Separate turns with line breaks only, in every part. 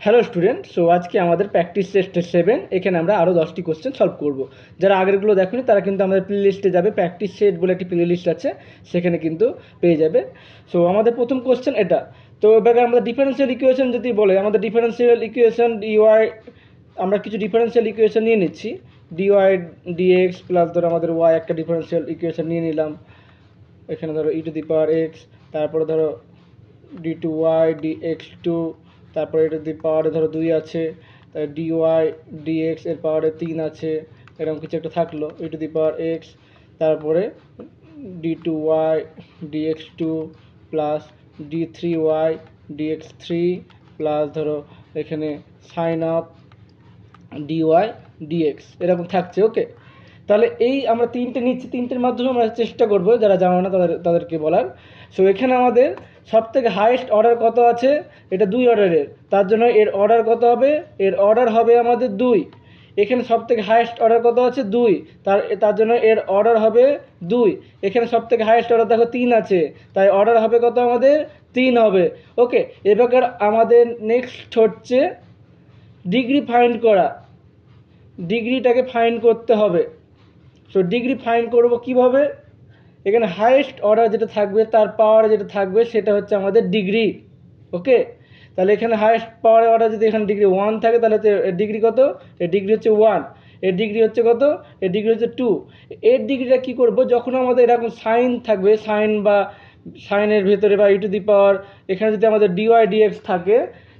Hello student, so আজকে আমাদের practice test 7 এখানে আমরা আরও 10টি কোশ্চেন সলভ করব। যারা আগেরগুলো দেখেনি তারা কিন্তু আমাদের প্লে লিস্টে যাবে, প্র্যাকটিস সেট বলে একটি প্লে লিস্ট আছে, সেখানে কিন্তু পেয়ে যাবে। সো আমাদের প্রথম কোশ্চেন এটা। তো এবার আমাদের ডিফারেন্সিয়াল ইকুয়েশন যদি বলে, আমাদের ডিফারেন্সিয়াল ইকুয়েশন ডিওয়াই, আমরা কিছু ডিফারেন্সিয়াল ইকুয়েশন নিয়ে নিচ্ছি। ডিওয়াই ডিএক্স প্লাস ধরো আমাদের ওয়াই একটা ডিফারেন্সিয়াল ইকুয়েশন নিয়ে নিলাম। এখানে ধরো ই টু দি পাওয়ার এক্স, তারপরে ধরো D two Y DX two, তারপরে এটা দি পাওয়ারে ধরো 2 আছে, তার ডিওয়াই ডিএক্স এর পাওয়ারে 3 আছে, এরকম কিছু একটা থাকলো E to the power X, তারপরে D two Y DX two plus D three Y DX three plus ধরো এখানে সাইন অফ ডিওয়াই ডিএক্স এরকম থাকছে। ওকে, তাহলে এই আমরা তিনটে নিচ্ছি, তিনটের মাধ্যমে আমরা চেষ্টা করব যারা জানো না তাদেরকে বলার। সো এখানে আমাদের সব থেকে হাইয়েস্ট অর্ডার কত আছে, এটা 2 অর্ডারের, তার জন্য এর অর্ডার কত হবে, এর অর্ডার হবে আমাদের 2। এখানে সব থেকে হাইয়েস্ট অর্ডার কত আছে 2, তার জন্য এর অর্ডার হবে 2। এখানে সব থেকে হাইয়েস্ট অর্ডার দেখো 3 আছে, তাই অর্ডার হবে কত আমাদের 3 হবে। ওকে, এবার আমাদের নেক্সট হচ্ছে ডিগ্রি ফাইন্ড করা, ডিগ্রিটাকে ফাইন্ড করতে হবে। সো ডিগ্রি ফাইন্ড করব কিভাবে, এখানে হাইয়েস্ট অর্ডার যেটা থাকবে তার পাওয়ার যেটা থাকবে সেটা হচ্ছে আমাদের ডিগ্রি। ওকে, তাহলে এখানে হাইয়েস্ট পাওয়ারের অর্ডার যদি এখানে ডিগ্রি 1 থাকে, তাহলে ডিগ্রি কত, এর ডিগ্রি হচ্ছে 1, এর ডিগ্রি হচ্ছে কত, এর ডিগ্রি হচ্ছে 2। এর ডিগ্রিটা কী করব, যখন আমাদের এরকম সাইন থাকবে, সাইন বা সাইনের ভেতরে বা ই টু দি পাওয়ার, এখানে যদি আমাদের ডিওয়াই ডিএক্স থাকে,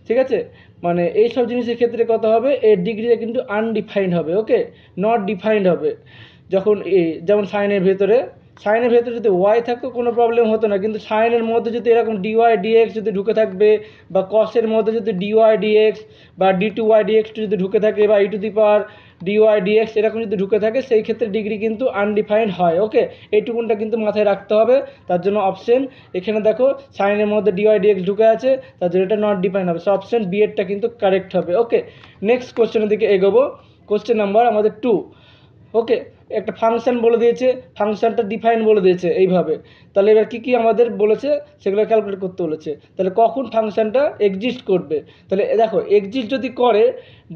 ঠিক আছে, মানে এইসব জিনিসের ক্ষেত্রে কত হবে, এর ডিগ্রিটা কিন্তু আনডিফাইন্ড হবে। ওকে, নট ডিফাইন্ড হবে। যখন যেমন সাইনের ভেতরে যদি ওয়াই থাকতো কোনো প্রবলেম হতো না, কিন্তু সাইনের মধ্যে যদি এরকম ডিওয়াই ডিএক্স যদি ঢুকে থাকবে, বা কসের মধ্যে যদি ডিওয়াই ডিএক্স বা ডি টু ওয়াই ডিএক্স যদি ঢুকে থাকে, বা e to the power d y d x এরকম যদি ঢুকে থাকে, সেই ক্ষেত্রে ডিগ্রি কিন্তু আনডিফাইন্ড হয়। ওকে, এইটুকুনটা কিন্তু মাথায় রাখতে হবে। তার জন্য অপশন এখানে দেখো সাইনের মধ্যে ডিওয়াই ডিএক্স ঢুকে আছে, তার জন্য এটা নট ডিফাইন্ড হবে। সো অপশন বি এরটা কিন্তু কারেক্ট হবে। ওকে, নেক্সট কোশ্চেনের দিকে এগোবো। কোশ্চেন নাম্বার আমাদের 2। ওকে, একটা ফাংশন বলে দিয়েছে, ফাংশনটা ডিফাইন বলে দিয়েছে এইভাবে। তাহলে এবার কী কী আমাদের বলেছে সেগুলো ক্যালকুলেট করতে বলেছে। তাহলে কখন ফাংশনটা এক্সিস্ট করবে, তাহলে দেখো এক্সিস্ট যদি করে,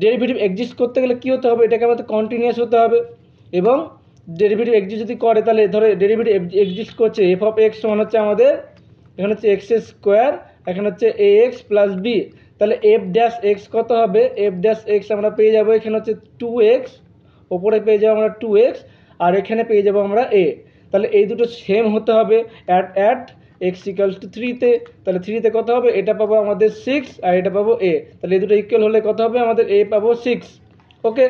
ডেরিভেটিভ এক্সিস্ট করতে গেলে কী হতে হবে, এটাকে আমাদের কন্টিনিউয়াস হতে হবে। এবং ডেরিভেটিভ এক্সিস্ট যদি করে, তাহলে ধরো ডেরিভেটিভ এক্সিস্ট করছে এফ অফ এক্স সমান হচ্ছে আমাদের এখানে হচ্ছে এক্স স্কোয়ার, এখানে হচ্ছে এ এক্স প্লাস বি। তাহলে এফ ড্যাশ এক্স কত হবে, এফ ড্যাশ এক্স আমরা পেয়ে যাবো এখানে হচ্ছে 2x, ওপরে পেয়ে যাবো আমরা 2x, আর এখানে পেয়ে যাবো আমরা a। তাহলে এই দুটো সেম হতে হবে অ্যাট এক্স ইকুয়ালস টু 3-তে। তাহলে 3-তে কত হবে, এটা পাবো আমাদের 6 আর এটা পাবো a। তাহলে এই দুটো ইকুয়াল হলে কত হবে আমাদের a পাবো 6। ওকে,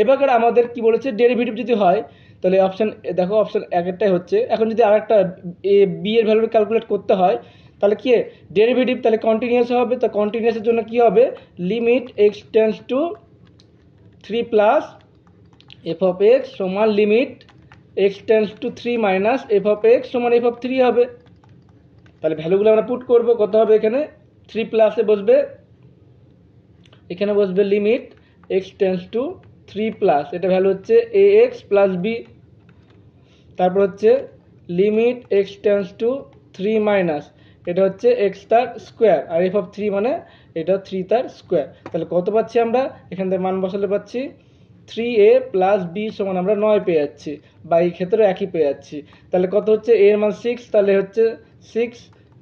এবার আমাদের কি বলেছে, ডেরিভেটিভ যদি হয়, তাহলে অপশান দেখো অপশান একটাই হচ্ছে। এখন যদি আরেকটা এ বি এর ভ্যালু ক্যালকুলেট করতে হয়, তাহলে কি ডেরিভেটিভ তাহলে কন্টিনিউয়াস হবে। তো কন্টিনিউয়াসের জন্য কি হবে, limit x tends to 3 plus f of x সমান limit x tends to 3 minus f of x সমান এফ অফ 3 হবে। তাহলে ভ্যালুগুলো আমরা পুট করবো, কত হবে এখানে 3 প্লাসে বসবে, এখানে বসবে limit x tends to 3 plus, এটা ভ্যালু হচ্ছে এ এক্স প্লাস বি, তারপর হচ্ছে limit x tends to 3 minus, এটা হচ্ছে এক্স তার স্কোয়ার, আর এফ অফ 3 মানে এটা 3 তার স্কোয়ার। তাহলে কত পাচ্ছি আমরা, এখান থেকে মান বসালে পাচ্ছি 3a প্লাস বি সমান আমরা 9 পেয়ে যাচ্ছি, বা এই ক্ষেত্রে একই পেয়ে যাচ্ছি। তাহলে কত হচ্ছে, এ এর মান 6, তাহলে হচ্ছে 6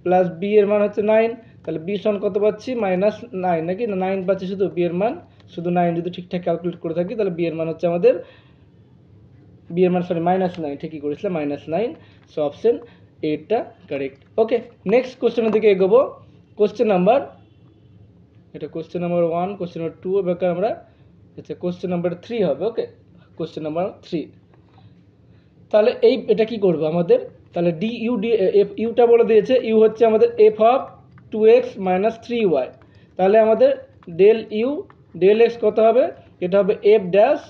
প্লাস বি এর মান হচ্ছে 9, তাহলে বি সমান কত পাচ্ছি -9, নাকি না 9 পাচ্ছি, শুধু বি এর মান শুধু 9 যদি ঠিকঠাক ক্যালকুলেট করে থাকি, তাহলে বি এর মান হচ্ছে আমাদের বি এর মান -9, ঠিকই করেছিলাম -9। সো অপশন এটা কারেক্ট। ওকে, নেক্সট কোশ্চেনের দিকে এগোবো। কোশ্চেন নাম্বার 1, কোশ্চেন নাম্বার 2, এবার আমরা আচ্ছা কোশ্চেন নাম্বার 3 হবে। Okay, question number 3। তাহলে এটা কি করবো আমাদের, তাহলে ডি ইউ ডি এফ ইউটা বলে দিয়েছে, ইউ হচ্ছে আমাদের F of 2x minus 3y। তাহলে আমাদের ডেল ইউ ডেল এক্স কত হবে, এটা হবে F dash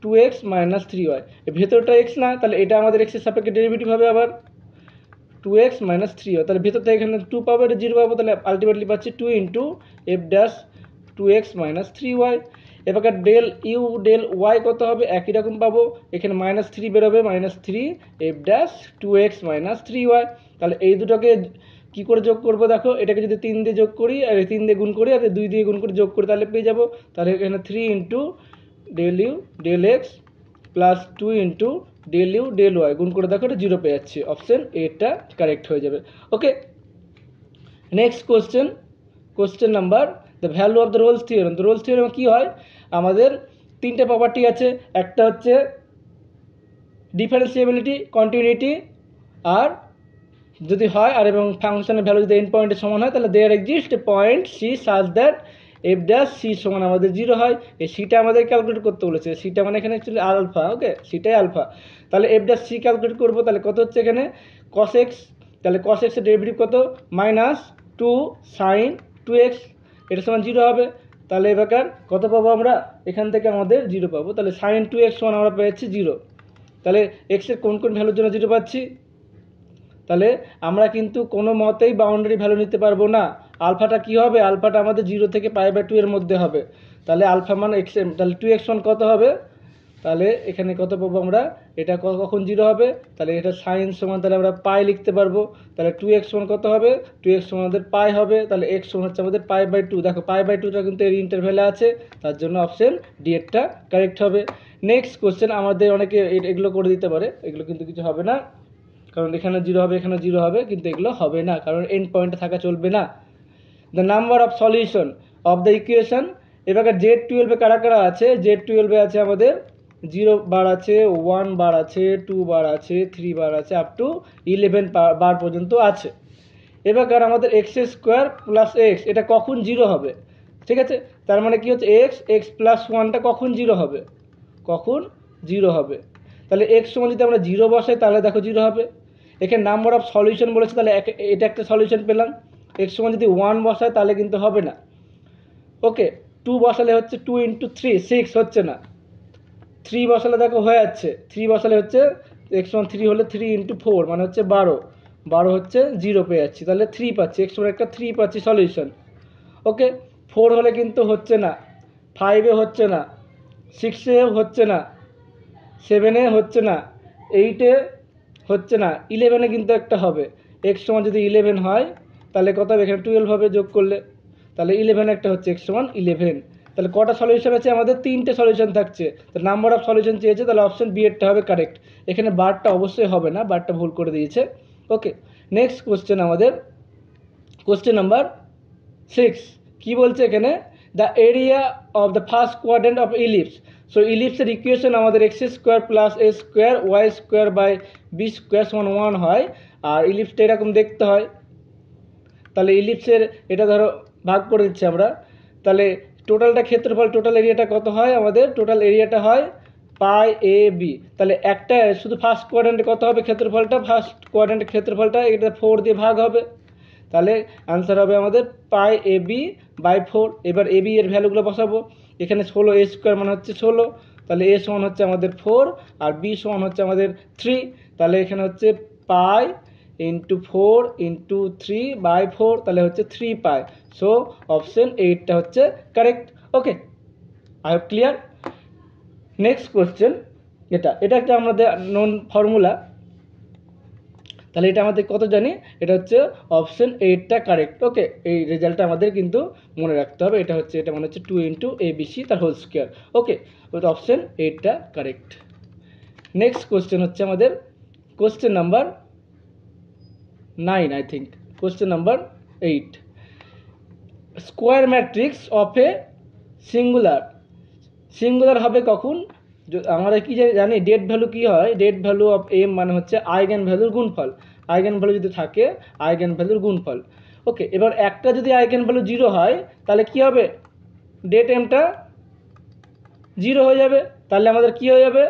2x minus 3y। ভেতরটা এক্স না, তাহলে এটা আমাদের এক্সের সাপেক্ষে ডেরিভেটিভ হবে আবার 2x মাইনাস 3y। তাহলে ভেতর থেকে এখানে 2 পাবো, এটা 0 পাবো, তাহলে আলটিমেটলি পাচ্ছি 2 into F dash 2x minus 3y। এবার ডেল ইউ ডেল ওয়াই কত হবে, একই রকম পাবো, এখানে -3 বেরোবে, -3 F dash 2x minus 3y। তাহলে এই দুটোকে কী করে যোগ করবো দেখো, এটাকে যদি 3 দিয়ে যোগ করি আর 3 দিয়ে গুণ করি আর 2 দিয়ে গুণ করে যোগ করি তাহলে পেয়ে যাবো। তাহলে এখানে 3 into del U del X plus 2 into del U del Y গুণ করে দেখো এটা 0 পেয়ে যাচ্ছি। অপশন এটা কারেক্ট হয়ে যাবে। Okay, next question number the value of the Rolle's theorem. তো রোলস থিওরেমে কী হয়, আমাদের 3টে প্রপার্টি আছে। একটা হচ্ছে ডিফারেন্সিয়েবিলিটি, কন্টিনিউটি, আর যদি হয় আর এবং ফাংশনের ভ্যালু যদি এন্ড পয়েন্টের সমান হয় তাহলে there exist a point C such that F dash C সমান আমাদের 0 হয়। এই সিটা আমাদের ক্যালকুলেট করতে বলেছে। সিটা মানে এখানে অ্যাকচুয়ালি আলফা। ওকে, সিটাই আলফা। তাহলে এফ ড্যাশ সি ক্যালকুলেট করবো, তাহলে কত হচ্ছে এখানে কস এক্স, তাহলে কস এক্সের ডেরিভেটিভ কত মাইনাস 2 সাইন 2x, এটা সমান 0 হবে। তাহলে এবার কত পাবো আমরা, এখান থেকে আমাদের 0 পাবো। তাহলে সাইন 2x সমান আমরা পেয়েছি 0। তাহলে এক্সের কোন কোন ভ্যালুর জন্য 0 পাচ্ছি, তাহলে আমরা কিন্তু কোনো মতেই বাউন্ডারি ভ্যালু নিতে পারবো না। আলফাটা কি হবে, আলফাটা আমাদের 0 থেকে π/2 এর মধ্যে হবে। তাহলে আলফা মান এক্স, তাহলে 2x মান কত হবে, তাহলে এখানে কত পাবো আমরা, এটা কখন 0 হবে, তাহলে এটা সাইন সমান তাহলে আমরা পাই লিখতে পারবো। তাহলে 2x সমান কত হবে, 2x সমান আমাদের পাই হবে। তাহলে x সমান হচ্ছে আমাদের π/2। দেখো π/2টা কিন্তু এর ইন্টারভ্যালে আছে, তার জন্য অপশন ডি এরটা কারেক্ট হবে। নেক্সট কোশ্চেন, আমাদের অনেকে এগুলো করে দিতে পারে, এগুলো কিন্তু কিছু হবে না, কারণ এখানে 0 হবে এখানে 0 হবে, কিন্তু এগুলো হবে না কারণ এন্ড পয়েন্টে থাকা চলবে না। The number of solution of the equation. এবার Z12 কারা কারা আছে, Z12 আছে আমাদের 0 বার আছে, 1 বার আছে, 2 বার আছে, 3 বার আছে, আপ টু 11 বার পর্যন্ত আছে। এবার আমাদের x² প্লাস এক্স, এটা কখন 0 হবে, ঠিক আছে, তার মানে কি হচ্ছে এক্স প্লাস 1টা কখন 0 হবে, কখন 0 হবে। তাহলে এক্স সমান যদি আমরা 0 বসাই তাহলে দেখো 0 হবে। এখানে নাম্বার অফ সলিউশন বলেছে, তাহলে এটা একটা সলিউশন পেলাম। এক্স সমান যদি 1 বসায় তাহলে কিন্তু হবে না। ওকে, 2 বসালে হচ্ছে 2 ইন্টু 3 6 হচ্ছে না, 3 বসালে দেখো হয়ে যাচ্ছে, 3 বসালে হচ্ছে এক্স সমান 3 হলে 3 ইন্টু 4 মানে হচ্ছে 12 হচ্ছে 0 পেয়ে যাচ্ছি, তাহলে 3 পাচ্ছি, এক্স সমান একটা 3 পাচ্ছি সলিউশন। ওকে, 4 হলে কিন্তু হচ্ছে না, 5-এ হচ্ছে না, 6-এ হচ্ছে না, 7-এ হচ্ছে না, 8-এ হচ্ছে না, 11-এ কিন্তু একটা হবে। এক্স সমান যদি 11 হয় তাহলে কত হবে, এখানে 12 হবে যোগ করলে, তাহলে 11 একটা হচ্ছে এক্স সমান 11। তাহলে কটা সলিউশন আছে আমাদের, 3টে সলিউশন থাকছে। তো নাম্বার অফ সলিউশন চেয়েছে, তাহলে অপশন বি এরটা হবে কারেক্ট। এখানে বারটা অবশ্যই হবে না, বারটা ভুল করে দিয়েছে। ওকে, নেক্সট কোশ্চেন আমাদের কোশ্চেন নাম্বার 6 কি বলছে এখানে, the area of the first quadrant of ellipse. So ইলিপসের ইকুয়েশন আমাদের x² plus a² y² by b² সমান 1 হয়, আর ইলিপসটা এরকম দেখতে হয়। তাহলে ইলিপসের এটা ধরো ভাগ করে দিচ্ছি আমরা, তাহলে টোটালটা ক্ষেত্রফল, টোটাল এরিয়াটা কত হয় আমাদের, টোটাল এরিয়াটা হয় π/a/b। তাহলে একটা শুধু ফার্স্ট কোয়াড্রেন্টে কত হবে ক্ষেত্রফলটা, ফার্স্ট কোয়াড্রেন্টের ক্ষেত্রফলটা এটা 4 দিয়ে ভাগ হবে, তাহলে অ্যান্সার হবে আমাদের π/a/b/4। এবার ab এর ভ্যালুগুলো বসাবো, এখানে 16 a² মানে হচ্ছে 16, তাহলে a সমান হচ্ছে আমাদের 4 আর b সমান হচ্ছে আমাদের 3, তাহলে এখানে হচ্ছে পাই ইন্টু 4 ইন্টু 3/4, তাহলে হচ্ছে 3 পাই। সো অপশন এইটটা হচ্ছে correct. Okay, I hope clear. Next question, এটা একটা আমাদের নন ফর্মুলা, তাহলে এটা আমাদের কত জানি, এটা হচ্ছে অপশন এইটটা কারেক্ট। ওকে, এই রেজাল্টটা আমাদের কিন্তু মনে রাখতে হবে, এটা মানে হচ্ছে 2 ইন্টু ABC তার হোল স্কোয়ার। ওকে, ওটা অপশন এইটটা কারেক্ট। নেক্সট কোশ্চেন হচ্ছে আমাদের question number 9 I think, question number 8, square matrix of a singular হবে কখন, আমরা কি জানি ডেট ভ্যালু কি হয়, ডেট ভ্যালু অফ এম মানে হচ্ছে আইগেন ভ্যালুর গুণফল, আইগেন ভ্যালু যদি থাকে আইগেন ভ্যালুর গুণফল। ওকে, এবার একটা যদি আইগেন ভ্যালু 0 হয় তাহলে কি হবে, ডেট এমটা 0 হয়ে যাবে, তাহলে আমাদের কি হয়ে যাবে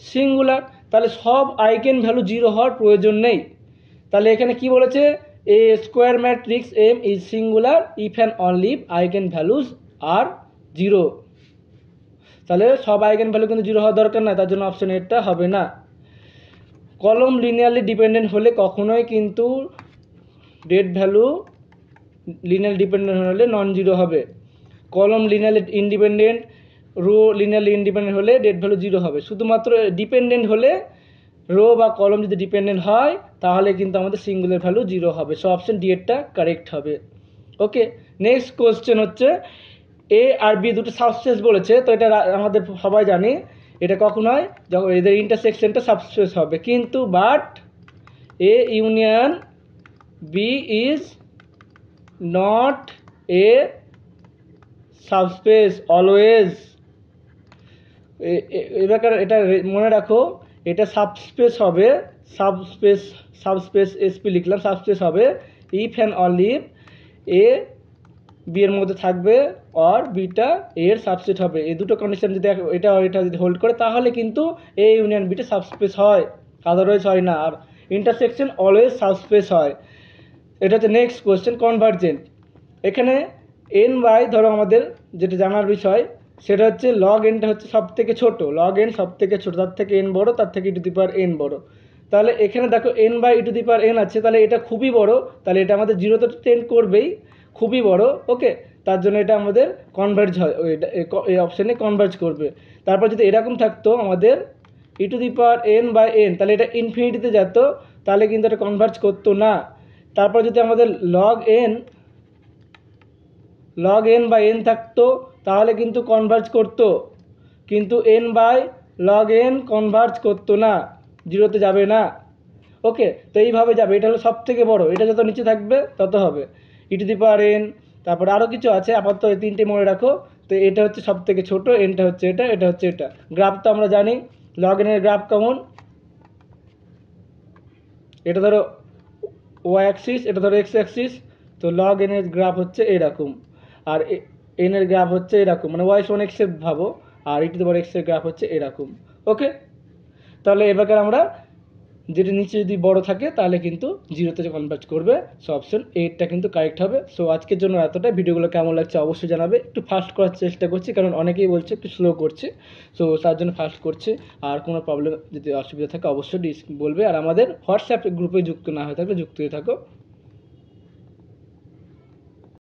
সিঙ্গুলার। তাহলে সব আইগেন ভ্যালু 0 হওয়ার প্রয়োজন নেই। তাহলে এখানে কি বলেছে, a square matrix M is singular if and only eigen values are 0। তাহলে সব আইগেন ভ্যালু কিন্তু 0 হওয়া দরকার না, তার জন্য অপশন এটা হবে না। কলম লিনিয়ারলি ডিপেন্ডেন্ট হলে কখনোই কিন্তু ডেট ভ্যালু লিনিয়ারলি ডিপেন্ডেন্ট হলে নন জিরো হবে। Column linearly independent, row linearly independent হলে ডেট ভ্যালু 0 হবে। শুধুমাত্র ডিপেন্ডেন্ট হলে রো বা কলম যদি ডিপেন্ডেন্ট হয় তাহলে কিন্তু আমাদের সিঙ্গুলার ভ্যালু 0 হবে। সো অপশন ডি এরটা কারেক্ট হবে। ওকে, নেক্সট কোশ্চেন হচ্ছে এ আর বি দুটো সাবস্পেস বলেছে, তো এটা আমাদের সবাই জানি এটা কখন হয়, যখন এদের ইন্টারসেকশনটা সাবস্পেস হবে। কিন্তু but A union B is not a subspace always. এবার এটা মনে রাখো, এটা সাবস্পেস হবে, সাবস্পেস এসপি লিখলাম, সাবস্পেস হবে if and only if A B এর মধ্যে থাকবে আর বিটা এর সাবসেট হবে। এই দুটো কন্ডিশন যদি এটা যদি হোল্ড করে তাহলে কিন্তু এ ইউনিয়ন বিটা সাবস্পেস হয়, আদারওয়াইজ হয় না। আর ইন্টারসেকশন অলওয়েজ সাবস্পেস হয়। এটা হচ্ছে নেক্সট কোয়েশ্চেন, কনভার্জেন্ট। এখানে এন বাই, ধরো আমাদের যেটা জানার বিষয় সেটা হচ্ছে লগ এনটা হচ্ছে সব থেকে ছোটো, লগ এন সব থেকে ছোটো, তার থেকে এন বড়ো, তার থেকে ই টু দি পাওয়ার এন বড়ো। তাহলে এখানে দেখো N by E to the power N আছে, তাহলে এটা খুবই বড়, তাহলে এটা আমাদের জিরোতে টেন্ড করবেই, খুবই বড়। ওকে, তার জন্য এটা আমাদের কনভার্জ হয়, এই অপশানে কনভার্জ করবে। তারপর যদি এরকম থাকতো আমাদের e to the power n by n, তাহলে এটা ইনফিনিটিতে যেত, তাহলে কিন্তু এটা কনভার্জ করতো না। তারপর যদি আমাদের লগ এন বাই এন থাকতো তাহলে কিন্তু কনভার্জ করতো, কিন্তু N by log N converge করতো না, জিরোতে যাবে না। ওকে, তো এইভাবে যাবে, এটা হলো সব থেকে বড়, এটা যত নিচে থাকবে তত হবে ই টু দি পাওয়ার এন। তারপরে আরও কিছু আছে, আপাতত এই তিনটে মনে রাখো। তো এটা হচ্ছে সব থেকে ছোটো, এনটা হচ্ছে এটা, এটা হচ্ছে এটা। গ্রাফ তো আমরা জানি লগ এনের গ্রাফ কেমন, এটা ধরো ওয়াই অ্যাক্সিস, এটা ধরো এক্স অ্যাক্সিস। তো লগ এনের গ্রাফ হচ্ছে এরকম, আর এন এর গ্রাফ হচ্ছে এরকম, মানে ওয়াই সমান এক্সের ভাবো, আর ই টু দি পাওয়ার এক্স এর গ্রাফ হচ্ছে এরকম। ওকে, তাহলে এবার আমরা যেটা নিচে যদি বড় থাকে তাহলে কিন্তু জিরোতে কনভার্ট করবে। সো অপশন এইটটা কিন্তু কারেক্ট হবে। সো আজকের জন্য এতটাই। ভিডিওগুলো কেমন লাগছে অবশ্যই জানাবে। একটু ফাস্ট করার চেষ্টা করছি, কারণ অনেকেই বলছে একটু স্লো করছি, সো তার জন্য ফাস্ট করছি। আর কোনো প্রবলেম যদি অসুবিধা থাকে অবশ্যই বলবে, আর আমাদের হোয়াটসঅ্যাপ গ্রুপে যুক্ত না হয়ে থাকলে যুক্ত হয়ে থাকো।